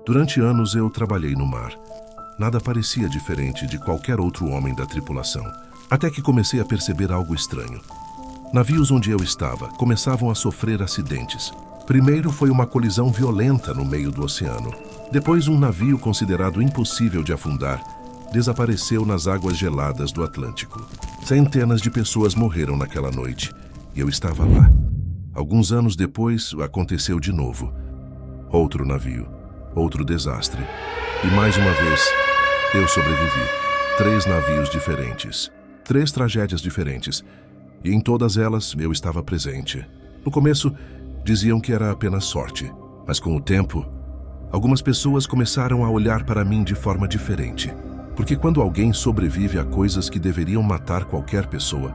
Durante anos eu trabalhei no mar. Nada parecia diferente de qualquer outro homem da tripulação, até que comecei a perceber algo estranho. Navios onde eu estava começavam a sofrer acidentes. Primeiro foi uma colisão violenta no meio do oceano. Depois, um navio considerado impossível de afundar desapareceu nas águas geladas do Atlântico. Centenas de pessoas morreram naquela noite e eu estava lá. Alguns anos depois, aconteceu de novo. Outro navio, outro desastre. E mais uma vez, eu sobrevivi. 3 navios diferentes, 3 tragédias diferentes. E em todas elas, eu estava presente. No começo, diziam que era apenas sorte. Mas com o tempo, algumas pessoas começaram a olhar para mim de forma diferente. Porque quando alguém sobrevive a coisas que deveriam matar qualquer pessoa,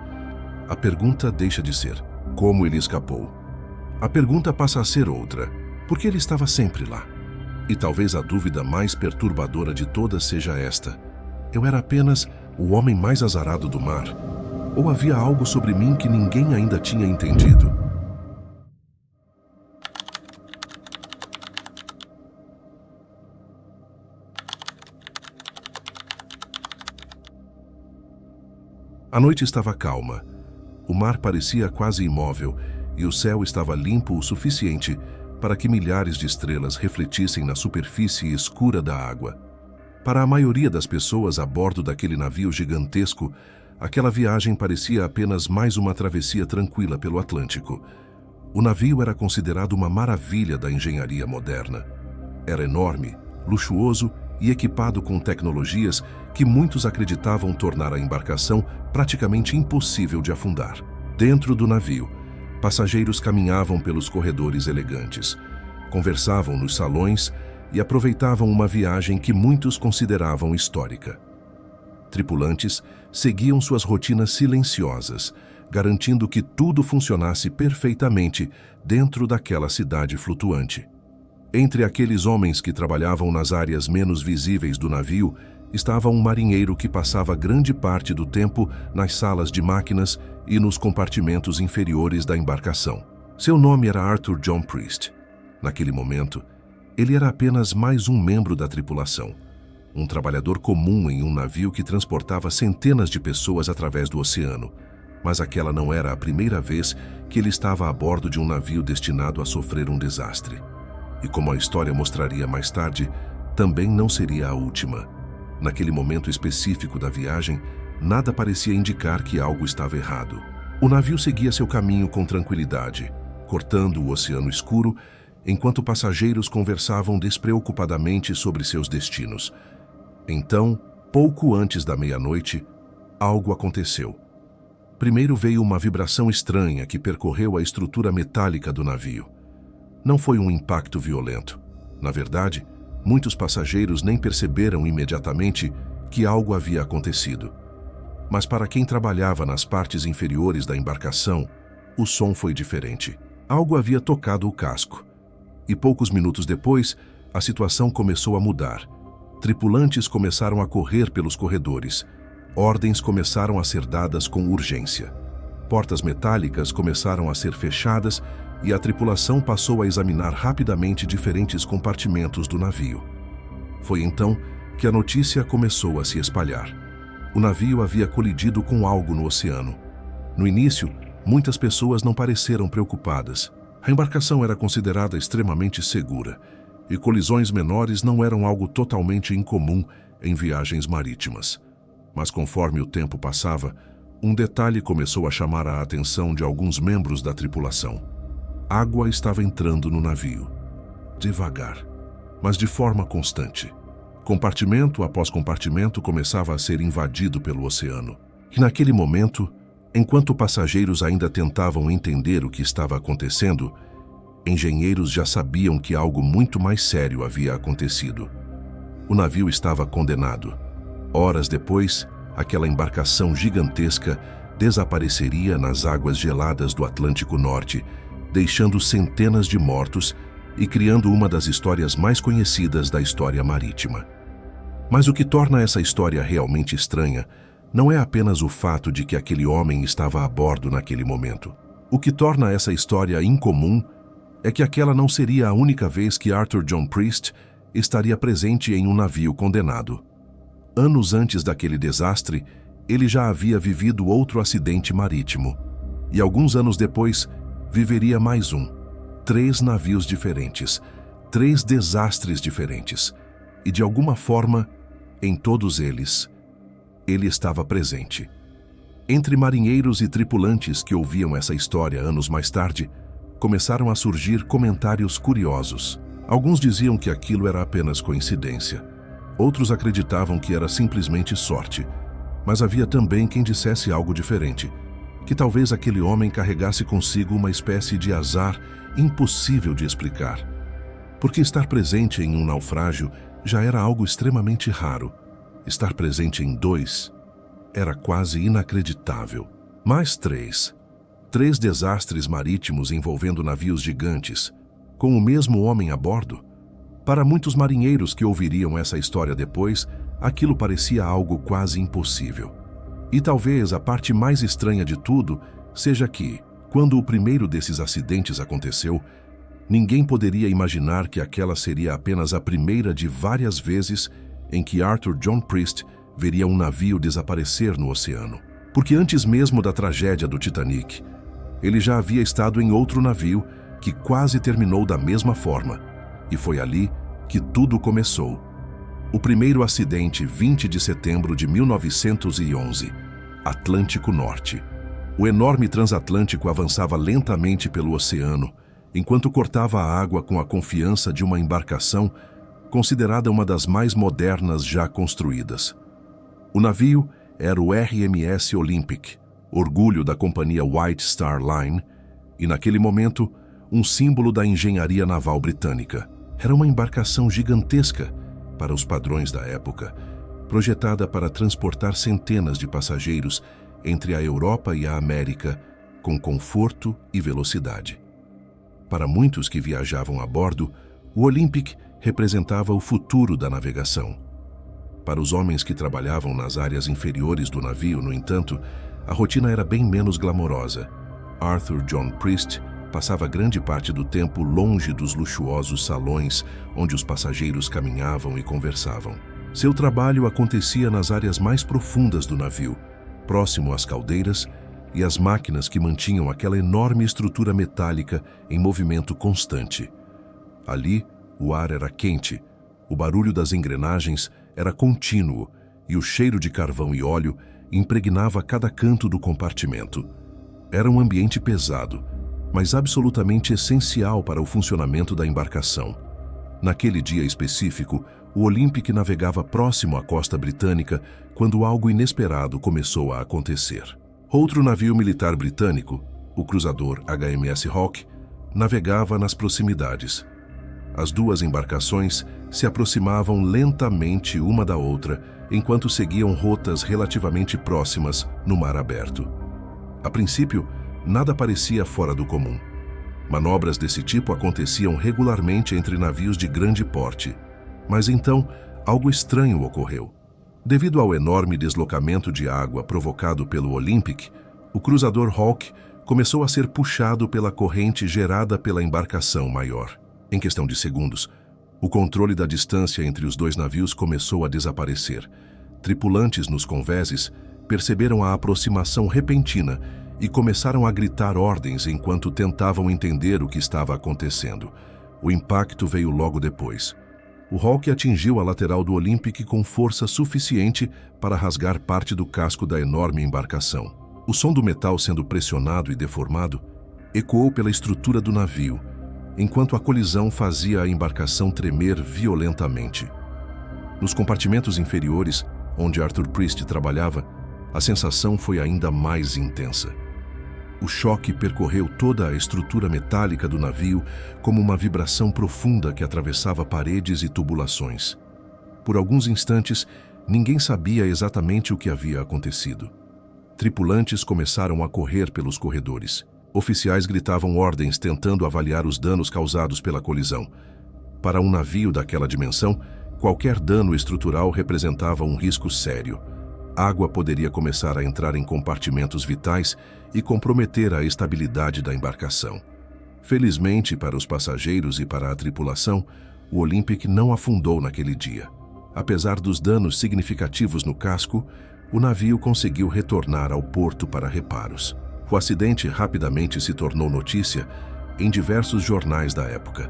a pergunta deixa de ser como ele escapou. A pergunta passa a ser outra: por que ele estava sempre lá? E talvez a dúvida mais perturbadora de todas seja esta: eu era apenas o homem mais azarado do mar? Ou havia algo sobre mim que ninguém ainda tinha entendido? A noite estava calma. O mar parecia quase imóvel e o céu estava limpo o suficiente para que milhares de estrelas refletissem na superfície escura da água. Para a maioria das pessoas a bordo daquele navio gigantesco, aquela viagem parecia apenas mais uma travessia tranquila pelo Atlântico. O navio era considerado uma maravilha da engenharia moderna. Era enorme, luxuoso e equipado com tecnologias que muitos acreditavam tornar a embarcação praticamente impossível de afundar. Dentro do navio, passageiros caminhavam pelos corredores elegantes, conversavam nos salões e aproveitavam uma viagem que muitos consideravam histórica. Tripulantes seguiam suas rotinas silenciosas, garantindo que tudo funcionasse perfeitamente dentro daquela cidade flutuante. Entre aqueles homens que trabalhavam nas áreas menos visíveis do navio, estava um marinheiro que passava grande parte do tempo nas salas de máquinas e nos compartimentos inferiores da embarcação. Seu nome era Arthur John Priest. Naquele momento, ele era apenas mais um membro da tripulação, um trabalhador comum em um navio que transportava centenas de pessoas através do oceano. Mas aquela não era a primeira vez que ele estava a bordo de um navio destinado a sofrer um desastre. E como a história mostraria mais tarde, também não seria a última. Naquele momento específico da viagem, nada parecia indicar que algo estava errado. O navio seguia seu caminho com tranquilidade, cortando o oceano escuro, enquanto passageiros conversavam despreocupadamente sobre seus destinos. Então, pouco antes da meia-noite, algo aconteceu. Primeiro veio uma vibração estranha que percorreu a estrutura metálica do navio. Não foi um impacto violento. Na verdade, muitos passageiros nem perceberam imediatamente que algo havia acontecido. Mas para quem trabalhava nas partes inferiores da embarcação, o som foi diferente. Algo havia tocado o casco. E poucos minutos depois, a situação começou a mudar. Tripulantes começaram a correr pelos corredores. Ordens começaram a ser dadas com urgência. Portas metálicas começaram a ser fechadas e a tripulação passou a examinar rapidamente diferentes compartimentos do navio. Foi então que a notícia começou a se espalhar. O navio havia colidido com algo no oceano. No início, muitas pessoas não pareceram preocupadas. A embarcação era considerada extremamente segura, e colisões menores não eram algo totalmente incomum em viagens marítimas. Mas conforme o tempo passava, um detalhe começou a chamar a atenção de alguns membros da tripulação. Água estava entrando no navio. Devagar, mas de forma constante. Compartimento após compartimento começava a ser invadido pelo oceano. E naquele momento, enquanto passageiros ainda tentavam entender o que estava acontecendo, engenheiros já sabiam que algo muito mais sério havia acontecido. O navio estava condenado. Horas depois, aquela embarcação gigantesca desapareceria nas águas geladas do Atlântico Norte, deixando centenas de mortos e criando uma das histórias mais conhecidas da história marítima. Mas o que torna essa história realmente estranha não é apenas o fato de que aquele homem estava a bordo naquele momento. O que torna essa história incomum é que aquela não seria a única vez que Arthur John Priest estaria presente em um navio condenado. Anos antes daquele desastre, ele já havia vivido outro acidente marítimo. E alguns anos depois, viveria mais um. 3 navios diferentes, 3 desastres diferentes. E de alguma forma, em todos eles, ele estava presente. Entre marinheiros e tripulantes que ouviam essa história anos mais tarde, começaram a surgir comentários curiosos. Alguns diziam que aquilo era apenas coincidência. Outros acreditavam que era simplesmente sorte. Mas havia também quem dissesse algo diferente, que talvez aquele homem carregasse consigo uma espécie de azar impossível de explicar. Porque estar presente em um naufrágio já era algo extremamente raro. Estar presente em 2 era quase inacreditável. Mais 3 desastres marítimos envolvendo navios gigantes, com o mesmo homem a bordo. Para muitos marinheiros que ouviriam essa história depois, aquilo parecia algo quase impossível. E talvez a parte mais estranha de tudo seja que, quando o primeiro desses acidentes aconteceu, ninguém poderia imaginar que aquela seria apenas a primeira de várias vezes em que Arthur John Priest veria um navio desaparecer no oceano. Porque antes mesmo da tragédia do Titanic, ele já havia estado em outro navio que quase terminou da mesma forma, e foi ali que tudo começou. O primeiro acidente, 20 de setembro de 1911, Atlântico Norte. O enorme transatlântico avançava lentamente pelo oceano, enquanto cortava a água com a confiança de uma embarcação considerada uma das mais modernas já construídas. O navio era o RMS Olympic, orgulho da companhia White Star Line, e naquele momento, um símbolo da engenharia naval britânica. Era uma embarcação gigantesca para os padrões da época, projetada para transportar centenas de passageiros entre a Europa e a América com conforto e velocidade. Para muitos que viajavam a bordo, o Olympic representava o futuro da navegação. Para os homens que trabalhavam nas áreas inferiores do navio, no entanto, a rotina era bem menos glamourosa. Arthur John Priest passava grande parte do tempo longe dos luxuosos salões onde os passageiros caminhavam e conversavam. Seu trabalho acontecia nas áreas mais profundas do navio, próximo às caldeiras e às máquinas que mantinham aquela enorme estrutura metálica em movimento constante. Ali, o ar era quente, o barulho das engrenagens era contínuo e o cheiro de carvão e óleo impregnava cada canto do compartimento. Era um ambiente pesado, mas absolutamente essencial para o funcionamento da embarcação. Naquele dia específico, o Olympic navegava próximo à costa britânica quando algo inesperado começou a acontecer. Outro navio militar britânico, o cruzador HMS Hawke, navegava nas proximidades. As duas embarcações se aproximavam lentamente uma da outra, enquanto seguiam rotas relativamente próximas no mar aberto. A princípio, nada parecia fora do comum. Manobras desse tipo aconteciam regularmente entre navios de grande porte. Mas então, algo estranho ocorreu. Devido ao enorme deslocamento de água provocado pelo Olympic, o cruzador Hawke começou a ser puxado pela corrente gerada pela embarcação maior. Em questão de segundos, o controle da distância entre os dois navios começou a desaparecer. Tripulantes nos convéses perceberam a aproximação repentina e começaram a gritar ordens enquanto tentavam entender o que estava acontecendo. O impacto veio logo depois. O Hawke atingiu a lateral do Olympic com força suficiente para rasgar parte do casco da enorme embarcação. O som do metal sendo pressionado e deformado ecoou pela estrutura do navio, enquanto a colisão fazia a embarcação tremer violentamente. Nos compartimentos inferiores, onde Arthur Priest trabalhava, a sensação foi ainda mais intensa. O choque percorreu toda a estrutura metálica do navio como uma vibração profunda que atravessava paredes e tubulações. Por alguns instantes, ninguém sabia exatamente o que havia acontecido. Tripulantes começaram a correr pelos corredores. Oficiais gritavam ordens tentando avaliar os danos causados pela colisão. Para um navio daquela dimensão, qualquer dano estrutural representava um risco sério. Água poderia começar a entrar em compartimentos vitais e comprometer a estabilidade da embarcação. Felizmente para os passageiros e para a tripulação, o Olympic não afundou naquele dia. Apesar dos danos significativos no casco, o navio conseguiu retornar ao porto para reparos. O acidente rapidamente se tornou notícia em diversos jornais da época,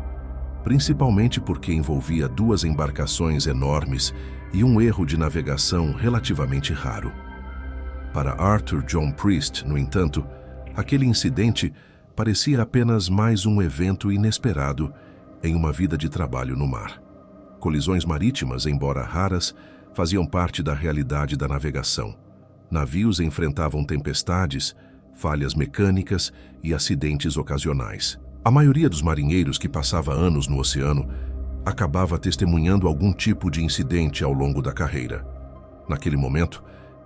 principalmente porque envolvia duas embarcações enormes e um erro de navegação relativamente raro. Para Arthur John Priest, no entanto, aquele incidente parecia apenas mais um evento inesperado em uma vida de trabalho no mar. Colisões marítimas, embora raras, faziam parte da realidade da navegação. Navios enfrentavam tempestades, falhas mecânicas e acidentes ocasionais. A maioria dos marinheiros que passava anos no oceano acabava testemunhando algum tipo de incidente ao longo da carreira. Naquele momento,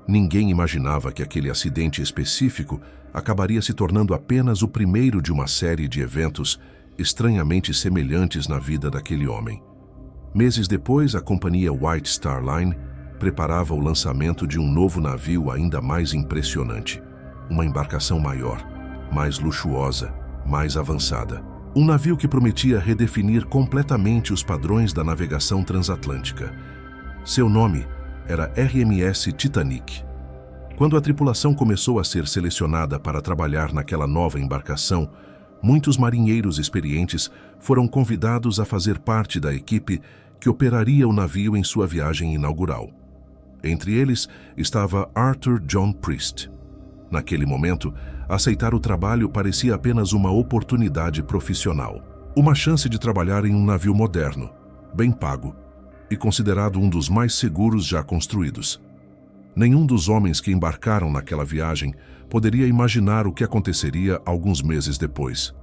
ninguém imaginava que aquele acidente específico acabaria se tornando apenas o primeiro de uma série de eventos estranhamente semelhantes na vida daquele homem. Meses depois, a companhia White Star Line preparava o lançamento de um novo navio ainda mais impressionante. Uma embarcação maior, mais luxuosa, mais avançada. Um navio que prometia redefinir completamente os padrões da navegação transatlântica. Seu nome era RMS Titanic. Quando a tripulação começou a ser selecionada para trabalhar naquela nova embarcação, muitos marinheiros experientes foram convidados a fazer parte da equipe que operaria o navio em sua viagem inaugural. Entre eles estava Arthur John Priest. Naquele momento, aceitar o trabalho parecia apenas uma oportunidade profissional. Uma chance de trabalhar em um navio moderno, bem pago e considerado um dos mais seguros já construídos. Nenhum dos homens que embarcaram naquela viagem poderia imaginar o que aconteceria alguns meses depois.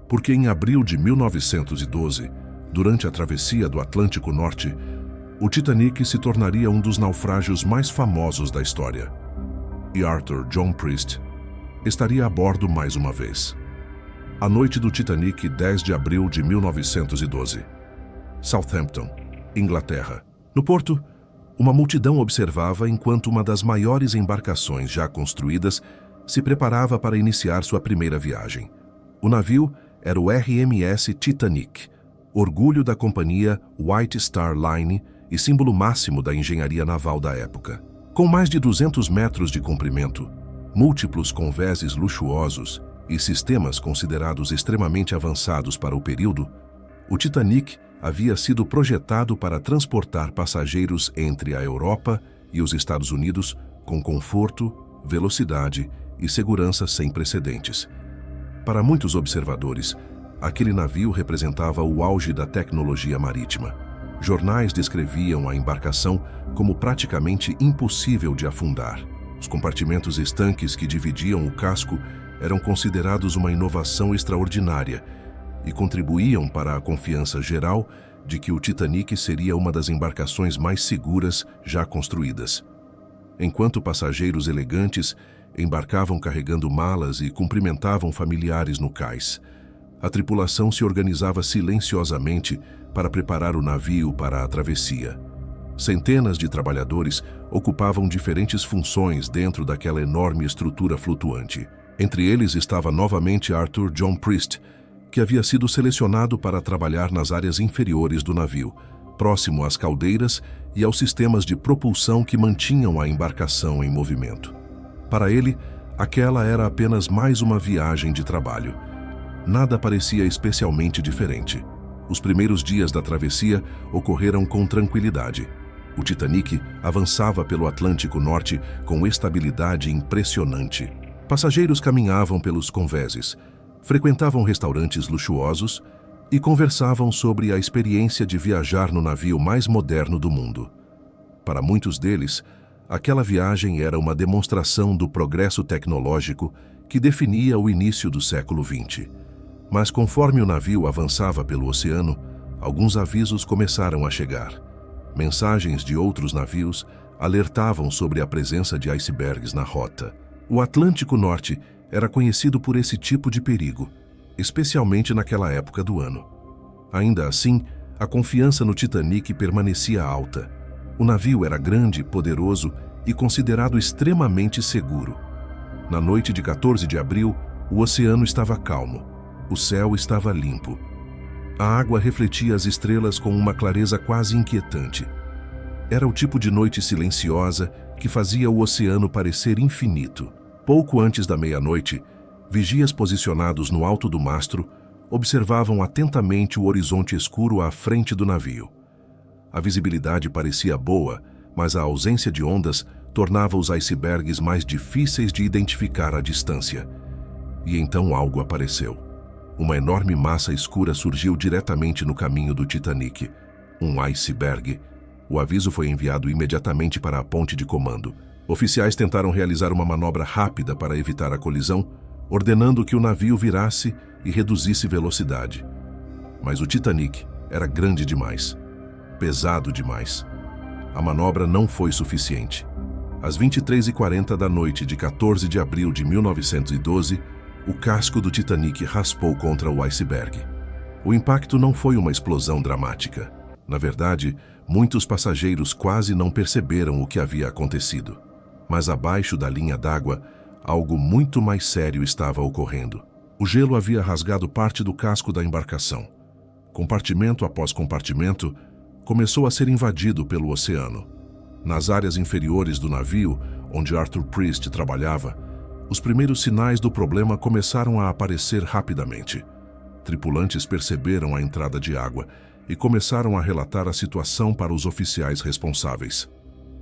Porque em abril de 1912, durante a travessia do Atlântico Norte, o Titanic se tornaria um dos naufrágios mais famosos da história. E Arthur John Priest estaria a bordo mais uma vez. A noite do Titanic, 10 de abril de 1912. Southampton, Inglaterra. No porto, uma multidão observava enquanto uma das maiores embarcações já construídas se preparava para iniciar sua primeira viagem. O navio era o RMS Titanic, orgulho da companhia White Star Line e símbolo máximo da engenharia naval da época. Com mais de 200 metros de comprimento, múltiplos convéses luxuosos e sistemas considerados extremamente avançados para o período, o Titanic havia sido projetado para transportar passageiros entre a Europa e os Estados Unidos com conforto, velocidade e segurança sem precedentes. Para muitos observadores, aquele navio representava o auge da tecnologia marítima. Jornais descreviam a embarcação como praticamente impossível de afundar. Os compartimentos estanques que dividiam o casco eram considerados uma inovação extraordinária e contribuíam para a confiança geral de que o Titanic seria uma das embarcações mais seguras já construídas. Enquanto passageiros elegantes embarcavam carregando malas e cumprimentavam familiares no cais, a tripulação se organizava silenciosamente para preparar o navio para a travessia. Centenas de trabalhadores ocupavam diferentes funções dentro daquela enorme estrutura flutuante. Entre eles estava novamente Arthur John Priest, que havia sido selecionado para trabalhar nas áreas inferiores do navio, próximo às caldeiras e aos sistemas de propulsão que mantinham a embarcação em movimento. Para ele, aquela era apenas mais uma viagem de trabalho. Nada parecia especialmente diferente. Os primeiros dias da travessia ocorreram com tranquilidade. O Titanic avançava pelo Atlântico Norte com estabilidade impressionante. Passageiros caminhavam pelos convéses, frequentavam restaurantes luxuosos e conversavam sobre a experiência de viajar no navio mais moderno do mundo. Para muitos deles, aquela viagem era uma demonstração do progresso tecnológico que definia o início do século XX. Mas conforme o navio avançava pelo oceano, alguns avisos começaram a chegar. Mensagens de outros navios alertavam sobre a presença de icebergs na rota. O Atlântico Norte era conhecido por esse tipo de perigo, especialmente naquela época do ano. Ainda assim, a confiança no Titanic permanecia alta. O navio era grande, poderoso e considerado extremamente seguro. Na noite de 14 de abril, o oceano estava calmo. O céu estava limpo. A água refletia as estrelas com uma clareza quase inquietante. Era o tipo de noite silenciosa que fazia o oceano parecer infinito. Pouco antes da meia-noite, vigias posicionados no alto do mastro observavam atentamente o horizonte escuro à frente do navio. A visibilidade parecia boa, mas a ausência de ondas tornava os icebergs mais difíceis de identificar à distância. E então algo apareceu. Uma enorme massa escura surgiu diretamente no caminho do Titanic. Um iceberg. O aviso foi enviado imediatamente para a ponte de comando. Oficiais tentaram realizar uma manobra rápida para evitar a colisão, ordenando que o navio virasse e reduzisse velocidade. Mas o Titanic era grande demais, pesado demais. A manobra não foi suficiente. Às 23h40 da noite de 14 de abril de 1912, o casco do Titanic raspou contra o iceberg. O impacto não foi uma explosão dramática. Na verdade, muitos passageiros quase não perceberam o que havia acontecido. Mas abaixo da linha d'água, algo muito mais sério estava ocorrendo. O gelo havia rasgado parte do casco da embarcação. Compartimento após compartimento, começou a ser invadido pelo oceano. Nas áreas inferiores do navio, onde Arthur Priest trabalhava, os primeiros sinais do problema começaram a aparecer rapidamente. Tripulantes perceberam a entrada de água e começaram a relatar a situação para os oficiais responsáveis.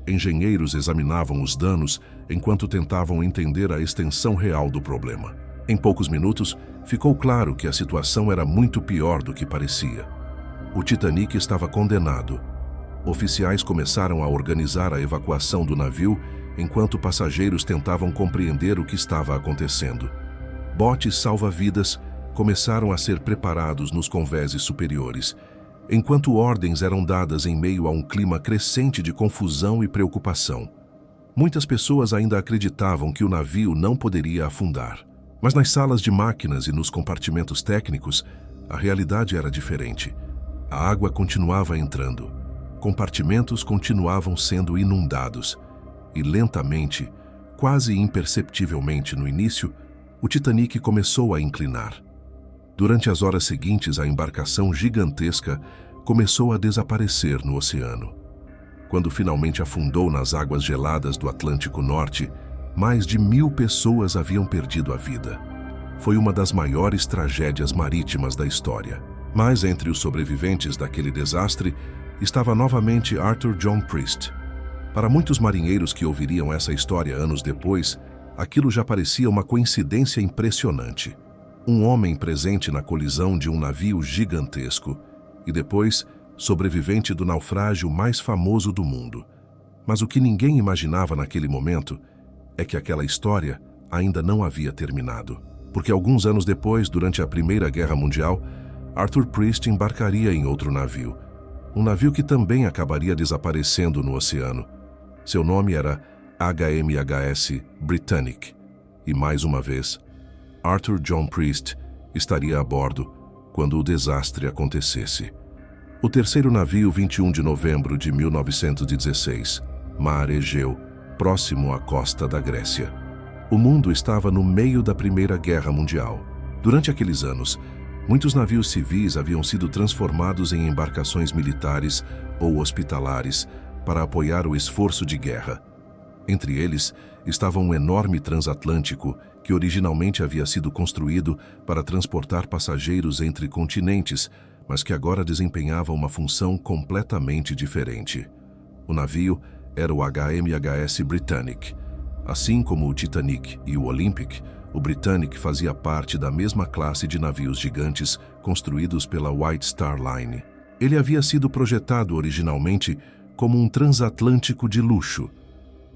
Engenheiros examinavam os danos enquanto tentavam entender a extensão real do problema. Em poucos minutos, ficou claro que a situação era muito pior do que parecia. O Titanic estava condenado. Oficiais começaram a organizar a evacuação do navio enquanto passageiros tentavam compreender o que estava acontecendo. Botes salva-vidas começaram a ser preparados nos convéses superiores, enquanto ordens eram dadas em meio a um clima crescente de confusão e preocupação. Muitas pessoas ainda acreditavam que o navio não poderia afundar. Mas nas salas de máquinas e nos compartimentos técnicos, a realidade era diferente. A água continuava entrando. Compartimentos continuavam sendo inundados. E lentamente, quase imperceptivelmente no início, o Titanic começou a inclinar. Durante as horas seguintes, a embarcação gigantesca começou a desaparecer no oceano. Quando finalmente afundou nas águas geladas do Atlântico Norte, mais de 1000 pessoas haviam perdido a vida. Foi uma das maiores tragédias marítimas da história. Mas entre os sobreviventes daquele desastre estava novamente Arthur John Priest. Para muitos marinheiros que ouviriam essa história anos depois, aquilo já parecia uma coincidência impressionante. Um homem presente na colisão de um navio gigantesco e depois sobrevivente do naufrágio mais famoso do mundo. Mas o que ninguém imaginava naquele momento é que aquela história ainda não havia terminado. Porque alguns anos depois, durante a Primeira Guerra Mundial, Arthur Priest embarcaria em outro navio. Um navio que também acabaria desaparecendo no oceano. Seu nome era HMHS Britannic. E mais uma vez, Arthur John Priest estaria a bordo quando o desastre acontecesse. O terceiro navio, 21 de novembro de 1916, Mar Egeu, próximo à costa da Grécia. O mundo estava no meio da Primeira Guerra Mundial. Durante aqueles anos, muitos navios civis haviam sido transformados em embarcações militares ou hospitalares para apoiar o esforço de guerra. Entre eles estava um enorme transatlântico que originalmente havia sido construído para transportar passageiros entre continentes, mas que agora desempenhava uma função completamente diferente. O navio era o HMHS Britannic. Assim como o Titanic e o Olympic, o Britannic fazia parte da mesma classe de navios gigantes construídos pela White Star Line. Ele havia sido projetado originalmente como um transatlântico de luxo,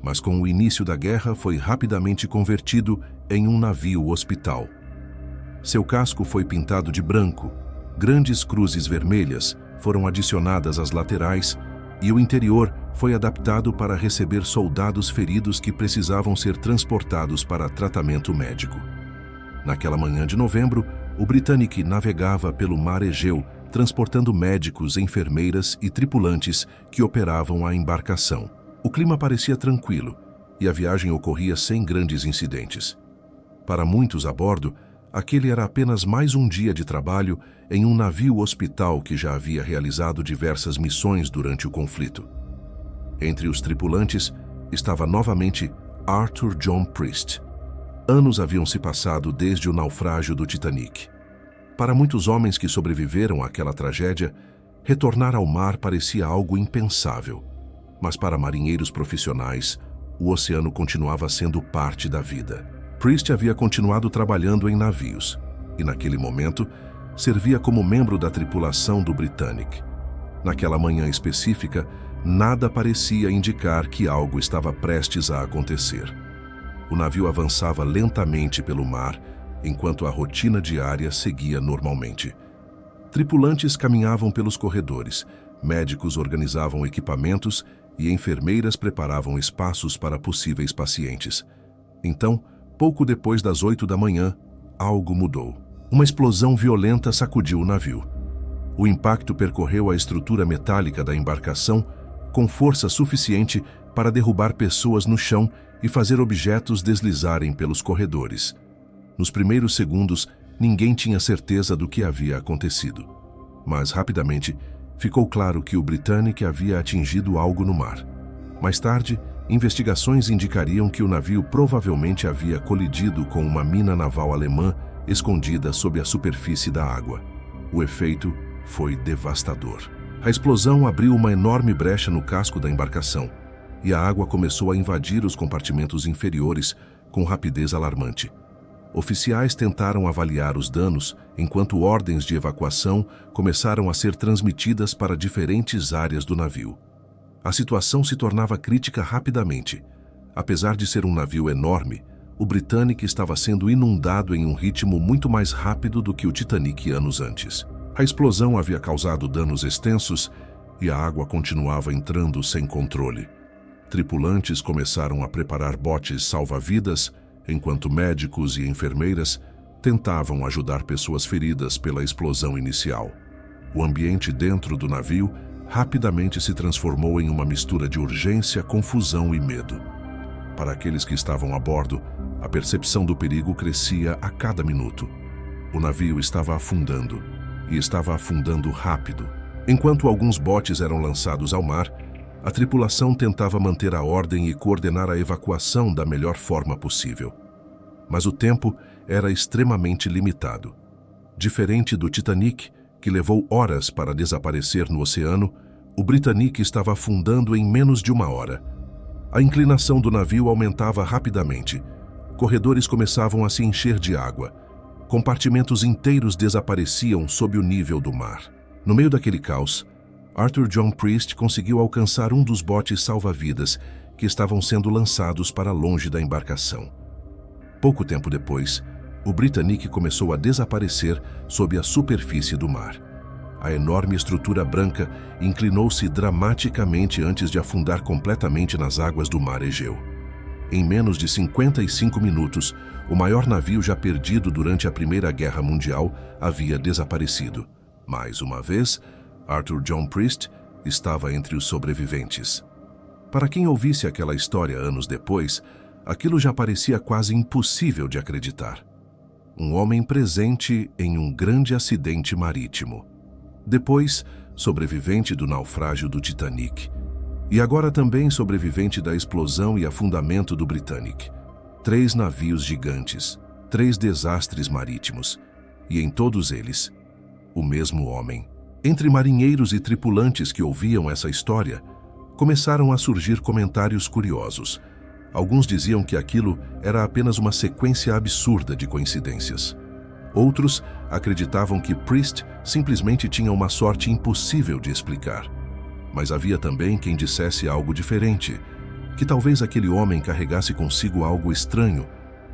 mas com o início da guerra foi rapidamente convertido em um navio hospital. Seu casco foi pintado de branco, grandes cruzes vermelhas foram adicionadas às laterais e o interior foi adaptado para receber soldados feridos que precisavam ser transportados para tratamento médico. Naquela manhã de novembro, o Britannic navegava pelo Mar Egeu, transportando médicos, enfermeiras e tripulantes que operavam a embarcação. O clima parecia tranquilo e a viagem ocorria sem grandes incidentes. Para muitos a bordo, aquele era apenas mais um dia de trabalho em um navio-hospital que já havia realizado diversas missões durante o conflito. Entre os tripulantes estava novamente Arthur John Priest. Anos haviam se passado desde o naufrágio do Titanic. Para muitos homens que sobreviveram àquela tragédia, retornar ao mar parecia algo impensável. Mas para marinheiros profissionais, o oceano continuava sendo parte da vida. Priest havia continuado trabalhando em navios e, naquele momento, servia como membro da tripulação do Britannic. Naquela manhã específica, nada parecia indicar que algo estava prestes a acontecer. O navio avançava lentamente pelo mar, enquanto a rotina diária seguia normalmente. Tripulantes caminhavam pelos corredores, médicos organizavam equipamentos e enfermeiras preparavam espaços para possíveis pacientes. Então, pouco depois das 8 da manhã, algo mudou. Uma explosão violenta sacudiu o navio. O impacto percorreu a estrutura metálica da embarcação com força suficiente para derrubar pessoas no chão e fazer objetos deslizarem pelos corredores. Nos primeiros segundos, ninguém tinha certeza do que havia acontecido. Mas, rapidamente, ficou claro que o Britannic havia atingido algo no mar. Mais tarde, investigações indicariam que o navio provavelmente havia colidido com uma mina naval alemã escondida sob a superfície da água. O efeito foi devastador. A explosão abriu uma enorme brecha no casco da embarcação e a água começou a invadir os compartimentos inferiores com rapidez alarmante. Oficiais tentaram avaliar os danos, enquanto ordens de evacuação começaram a ser transmitidas para diferentes áreas do navio. A situação se tornava crítica rapidamente. Apesar de ser um navio enorme, o Britannic estava sendo inundado em um ritmo muito mais rápido do que o Titanic anos antes. A explosão havia causado danos extensos e a água continuava entrando sem controle. Tripulantes começaram a preparar botes salva-vidas, enquanto médicos e enfermeiras tentavam ajudar pessoas feridas pela explosão inicial. O ambiente dentro do navio rapidamente se transformou em uma mistura de urgência, confusão e medo. Para aqueles que estavam a bordo, a percepção do perigo crescia a cada minuto. O navio estava afundando, e estava afundando rápido. Enquanto alguns botes eram lançados ao mar, a tripulação tentava manter a ordem e coordenar a evacuação da melhor forma possível. Mas o tempo era extremamente limitado. Diferente do Titanic, que levou horas para desaparecer no oceano, o Britannic estava afundando em menos de 1 hora. A inclinação do navio aumentava rapidamente. Corredores começavam a se encher de água. Compartimentos inteiros desapareciam sob o nível do mar. No meio daquele caos, Arthur John Priest conseguiu alcançar um dos botes salva-vidas que estavam sendo lançados para longe da embarcação. Pouco tempo depois, o Britannic começou a desaparecer sob a superfície do mar. A enorme estrutura branca inclinou-se dramaticamente antes de afundar completamente nas águas do mar Egeu. Em menos de 55 minutos, o maior navio já perdido durante a Primeira Guerra Mundial havia desaparecido. Mais uma vez, Arthur John Priest estava entre os sobreviventes. Para quem ouvisse aquela história anos depois, aquilo já parecia quase impossível de acreditar. Um homem presente em um grande acidente marítimo. Depois, sobrevivente do naufrágio do Titanic. E agora também sobrevivente da explosão e afundamento do Britannic. 3 navios gigantes, 3 desastres marítimos. E em todos eles, o mesmo homem. Entre marinheiros e tripulantes que ouviam essa história, começaram a surgir comentários curiosos. Alguns diziam que aquilo era apenas uma sequência absurda de coincidências. Outros acreditavam que Priest simplesmente tinha uma sorte impossível de explicar. Mas havia também quem dissesse algo diferente, que talvez aquele homem carregasse consigo algo estranho,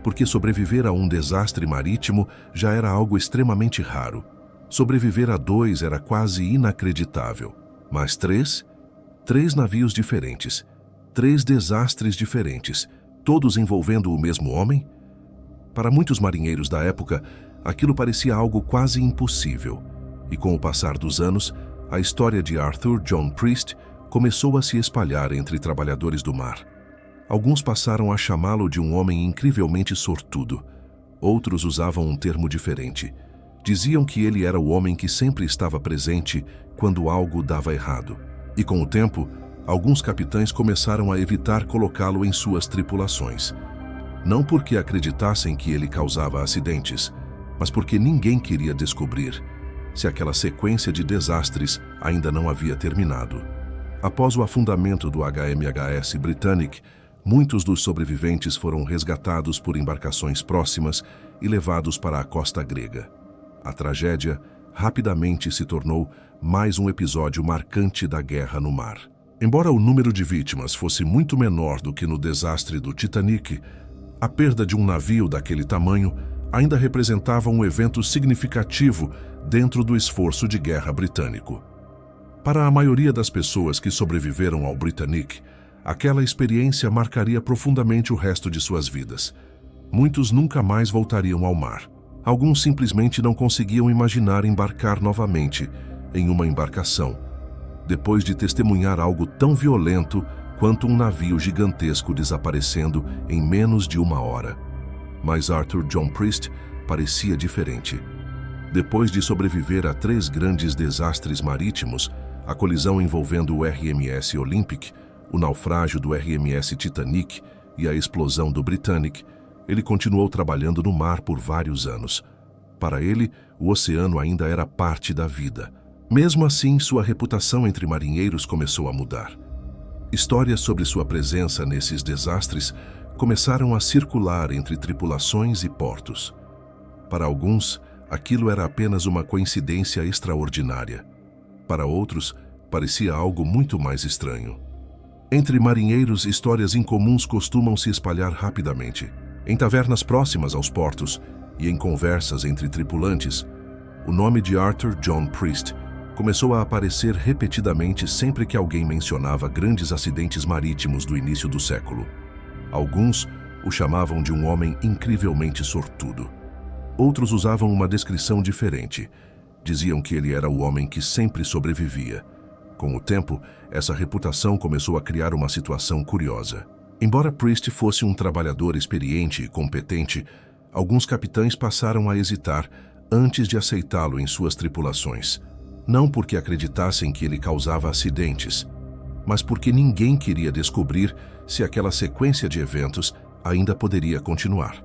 porque sobreviver a um desastre marítimo já era algo extremamente raro. Sobreviver a 2 era quase inacreditável. Mas 3 navios diferentes, 3 desastres diferentes, todos envolvendo o mesmo homem? Para muitos marinheiros da época, aquilo parecia algo quase impossível. E com o passar dos anos, a história de Arthur John Priest começou a se espalhar entre trabalhadores do mar. Alguns passaram a chamá-lo de um homem incrivelmente sortudo. Outros usavam um termo diferente. Diziam que ele era o homem que sempre estava presente quando algo dava errado. E com o tempo, alguns capitães começaram a evitar colocá-lo em suas tripulações. Não porque acreditassem que ele causava acidentes, mas porque ninguém queria descobrir se aquela sequência de desastres ainda não havia terminado. Após o afundamento do HMHS Britannic, muitos dos sobreviventes foram resgatados por embarcações próximas e levados para a costa grega. A tragédia rapidamente se tornou mais um episódio marcante da guerra no mar. Embora o número de vítimas fosse muito menor do que no desastre do Titanic, a perda de um navio daquele tamanho ainda representava um evento significativo dentro do esforço de guerra britânico. Para a maioria das pessoas que sobreviveram ao Britannic, aquela experiência marcaria profundamente o resto de suas vidas. Muitos nunca mais voltariam ao mar. Alguns simplesmente não conseguiam imaginar embarcar novamente em uma embarcação, depois de testemunhar algo tão violento quanto um navio gigantesco desaparecendo em menos de uma hora. Mas Arthur John Priest parecia diferente. Depois de sobreviver a 3 grandes desastres marítimos, a colisão envolvendo o RMS Olympic, o naufrágio do RMS Titanic e a explosão do Britannic, ele continuou trabalhando no mar por vários anos. Para ele, o oceano ainda era parte da vida. Mesmo assim, sua reputação entre marinheiros começou a mudar. Histórias sobre sua presença nesses desastres começaram a circular entre tripulações e portos. Para alguns, aquilo era apenas uma coincidência extraordinária. Para outros, parecia algo muito mais estranho. Entre marinheiros, histórias incomuns costumam se espalhar rapidamente. Em tavernas próximas aos portos e em conversas entre tripulantes, o nome de Arthur John Priest começou a aparecer repetidamente sempre que alguém mencionava grandes acidentes marítimos do início do século. Alguns o chamavam de um homem incrivelmente sortudo. Outros usavam uma descrição diferente. Diziam que ele era o homem que sempre sobrevivia. Com o tempo, essa reputação começou a criar uma situação curiosa. Embora Priest fosse um trabalhador experiente e competente, alguns capitães passaram a hesitar antes de aceitá-lo em suas tripulações. Não porque acreditassem que ele causava acidentes, mas porque ninguém queria descobrir se aquela sequência de eventos ainda poderia continuar.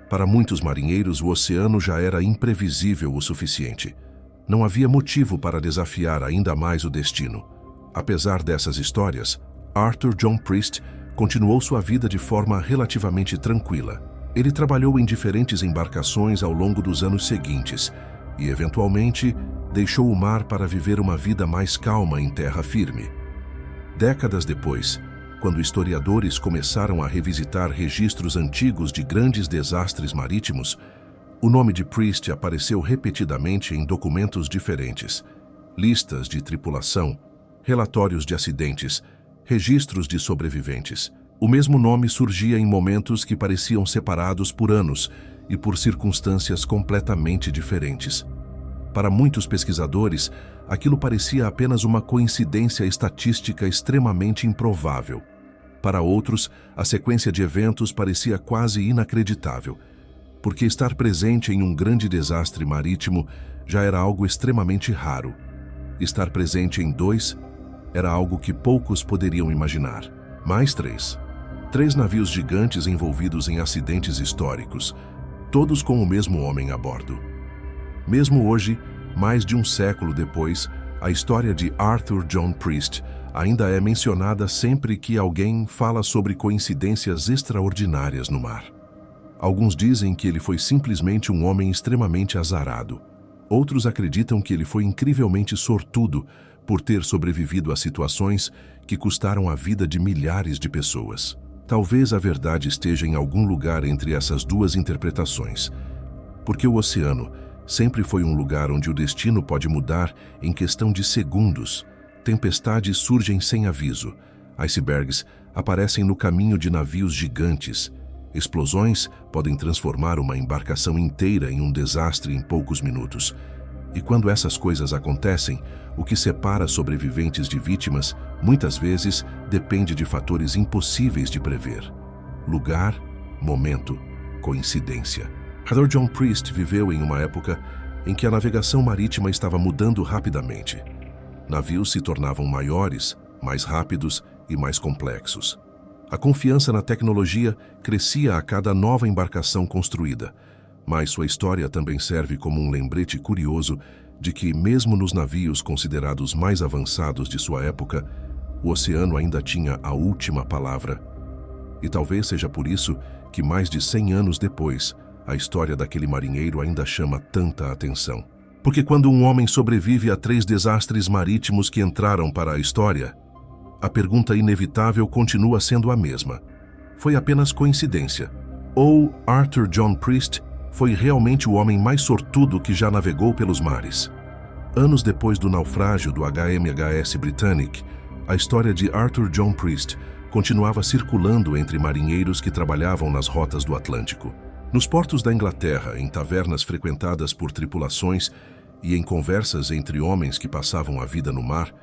Para muitos marinheiros, o oceano já era imprevisível o suficiente. Não havia motivo para desafiar ainda mais o destino. Apesar dessas histórias, Arthur John Priest continuou sua vida de forma relativamente tranquila. Ele trabalhou em diferentes embarcações ao longo dos anos seguintes e, eventualmente, deixou o mar para viver uma vida mais calma em terra firme. Décadas depois, quando historiadores começaram a revisitar registros antigos de grandes desastres marítimos, o nome de Priest apareceu repetidamente em documentos diferentes, listas de tripulação, relatórios de acidentes, registros de sobreviventes. O mesmo nome surgia em momentos que pareciam separados por anos e por circunstâncias completamente diferentes. Para muitos pesquisadores, aquilo parecia apenas uma coincidência estatística extremamente improvável. Para outros, a sequência de eventos parecia quase inacreditável, porque estar presente em um grande desastre marítimo já era algo extremamente raro. Estar presente em 2 era algo que poucos poderiam imaginar. Mais 3. 3 navios gigantes envolvidos em acidentes históricos, todos com o mesmo homem a bordo. Mesmo hoje, mais de um século depois, a história de Arthur John Priest ainda é mencionada sempre que alguém fala sobre coincidências extraordinárias no mar. Alguns dizem que ele foi simplesmente um homem extremamente azarado. Outros acreditam que ele foi incrivelmente sortudo por ter sobrevivido a situações que custaram a vida de milhares de pessoas. Talvez a verdade esteja em algum lugar entre essas 2 interpretações, porque o oceano sempre foi um lugar onde o destino pode mudar em questão de segundos. Tempestades surgem sem aviso, icebergs aparecem no caminho de navios gigantes, explosões podem transformar uma embarcação inteira em um desastre em poucos minutos. E quando essas coisas acontecem, o que separa sobreviventes de vítimas, muitas vezes, depende de fatores impossíveis de prever. Lugar, momento, coincidência. Arthur John Priest viveu em uma época em que a navegação marítima estava mudando rapidamente. Navios se tornavam maiores, mais rápidos e mais complexos. A confiança na tecnologia crescia a cada nova embarcação construída, mas sua história também serve como um lembrete curioso de que, mesmo nos navios considerados mais avançados de sua época, o oceano ainda tinha a última palavra. E talvez seja por isso que, mais de 100 anos depois, a história daquele marinheiro ainda chama tanta atenção. Porque quando um homem sobrevive a 3 desastres marítimos que entraram para a história, a pergunta inevitável continua sendo a mesma. Foi apenas coincidência? Ou Arthur John Priest foi realmente o homem mais sortudo que já navegou pelos mares? Anos depois do naufrágio do HMHS Britannic, a história de Arthur John Priest continuava circulando entre marinheiros que trabalhavam nas rotas do Atlântico. Nos portos da Inglaterra, em tavernas frequentadas por tripulações e em conversas entre homens que passavam a vida no mar,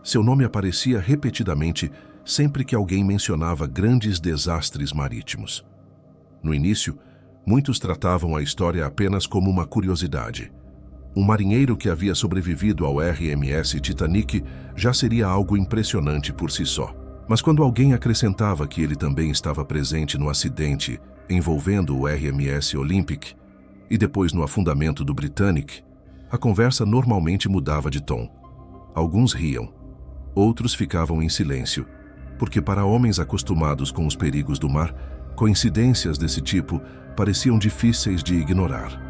seu nome aparecia repetidamente sempre que alguém mencionava grandes desastres marítimos. No início, muitos tratavam a história apenas como uma curiosidade. Um marinheiro que havia sobrevivido ao RMS Titanic já seria algo impressionante por si só. Mas quando alguém acrescentava que ele também estava presente no acidente envolvendo o RMS Olympic e depois no afundamento do Britannic, a conversa normalmente mudava de tom. Alguns riam, outros ficavam em silêncio, porque para homens acostumados com os perigos do mar, coincidências desse tipo pareciam difíceis de ignorar.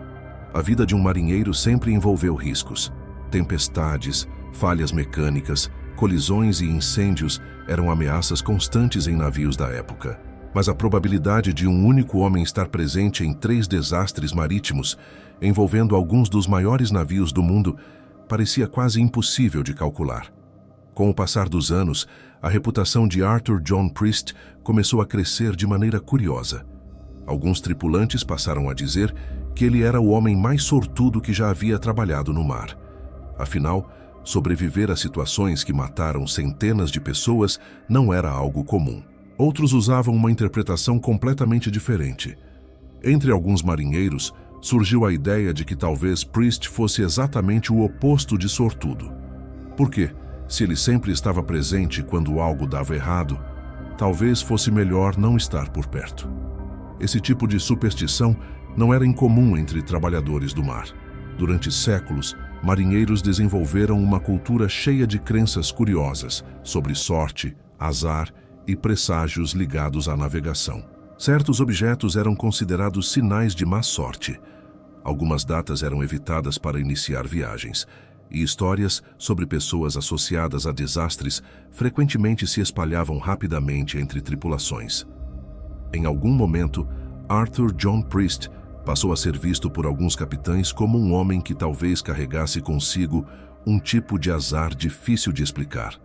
A vida de um marinheiro sempre envolveu riscos. Tempestades, falhas mecânicas, colisões e incêndios eram ameaças constantes em navios da época. Mas a probabilidade de um único homem estar presente em 3 desastres marítimos, envolvendo alguns dos maiores navios do mundo, parecia quase impossível de calcular. Com o passar dos anos, a reputação de Arthur John Priest começou a crescer de maneira curiosa. Alguns tripulantes passaram a dizer que ele era o homem mais sortudo que já havia trabalhado no mar. Afinal, sobreviver a situações que mataram centenas de pessoas não era algo comum. Outros usavam uma interpretação completamente diferente. Entre alguns marinheiros, surgiu a ideia de que talvez Priest fosse exatamente o oposto de sortudo. Por quê? Se ele sempre estava presente quando algo dava errado, talvez fosse melhor não estar por perto. Esse tipo de superstição não era incomum entre trabalhadores do mar. Durante séculos, marinheiros desenvolveram uma cultura cheia de crenças curiosas sobre sorte, azar e presságios ligados à navegação. Certos objetos eram considerados sinais de má sorte. Algumas datas eram evitadas para iniciar viagens, e histórias sobre pessoas associadas a desastres frequentemente se espalhavam rapidamente entre tripulações. Em algum momento, Arthur John Priest passou a ser visto por alguns capitães como um homem que talvez carregasse consigo um tipo de azar difícil de explicar.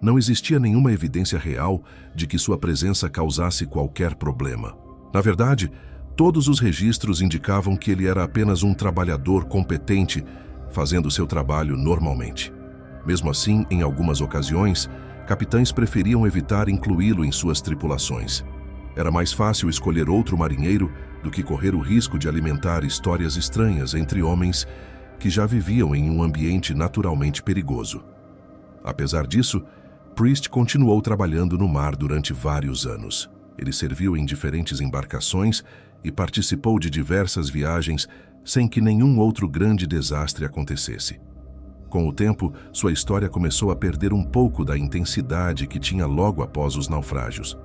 Não existia nenhuma evidência real de que sua presença causasse qualquer problema. Na verdade, todos os registros indicavam que ele era apenas um trabalhador competente, fazendo seu trabalho normalmente. Mesmo assim, em algumas ocasiões, capitães preferiam evitar incluí-lo em suas tripulações. Era mais fácil escolher outro marinheiro do que correr o risco de alimentar histórias estranhas entre homens que já viviam em um ambiente naturalmente perigoso. Apesar disso, Priest continuou trabalhando no mar durante vários anos. Ele serviu em diferentes embarcações e participou de diversas viagens sem que nenhum outro grande desastre acontecesse. Com o tempo, sua história começou a perder um pouco da intensidade que tinha logo após os naufrágios.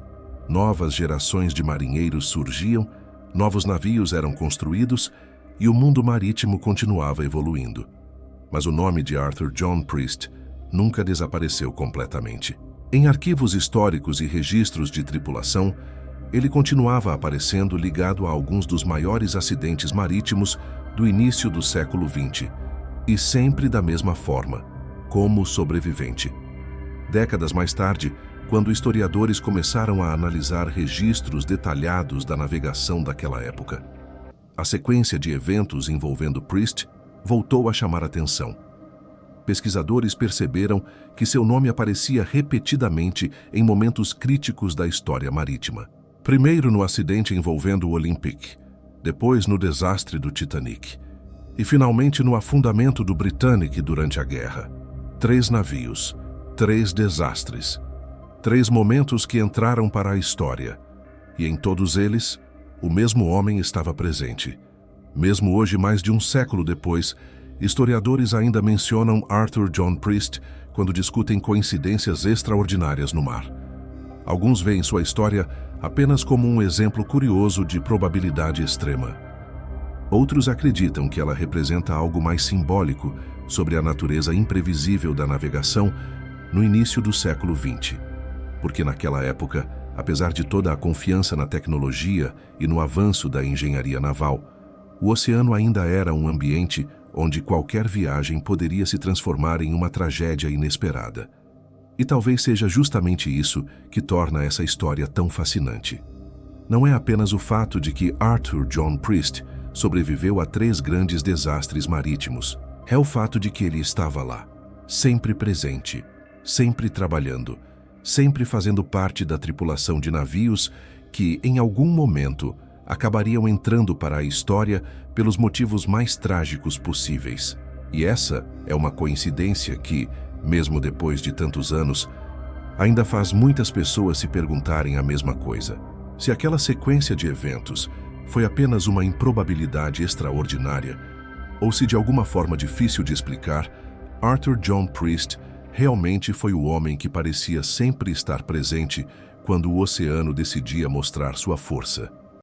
Novas gerações de marinheiros surgiam, novos navios eram construídos e o mundo marítimo continuava evoluindo. Mas o nome de Arthur John Priest nunca desapareceu completamente. Em arquivos históricos e registros de tripulação, ele continuava aparecendo ligado a alguns dos maiores acidentes marítimos do início do século XX, e sempre da mesma forma, como sobrevivente. Décadas mais tarde, quando historiadores começaram a analisar registros detalhados da navegação daquela época, a sequência de eventos envolvendo Priest voltou a chamar atenção. Pesquisadores perceberam que seu nome aparecia repetidamente em momentos críticos da história marítima. Primeiro no acidente envolvendo o Olympic, depois no desastre do Titanic e finalmente no afundamento do Britannic durante a guerra. 3 navios, 3 desastres, 3 momentos que entraram para a história, e em todos eles, o mesmo homem estava presente. Mesmo hoje, mais de um século depois, historiadores ainda mencionam Arthur John Priest quando discutem coincidências extraordinárias no mar. Alguns veem sua história apenas como um exemplo curioso de probabilidade extrema. Outros acreditam que ela representa algo mais simbólico sobre a natureza imprevisível da navegação no início do século XX. Porque naquela época, apesar de toda a confiança na tecnologia e no avanço da engenharia naval, o oceano ainda era um ambiente onde qualquer viagem poderia se transformar em uma tragédia inesperada. E talvez seja justamente isso que torna essa história tão fascinante. Não é apenas o fato de que Arthur John Priest sobreviveu a 3 grandes desastres marítimos, é o fato de que ele estava lá, sempre presente, sempre trabalhando, sempre fazendo parte da tripulação de navios que, em algum momento, acabariam entrando para a história pelos motivos mais trágicos possíveis. E essa é uma coincidência que, mesmo depois de tantos anos, ainda faz muitas pessoas se perguntarem a mesma coisa. Se aquela sequência de eventos foi apenas uma improbabilidade extraordinária, ou se de alguma forma difícil de explicar, Arthur John Priest realmente foi o homem que parecia sempre estar presente quando o oceano decidia mostrar sua força.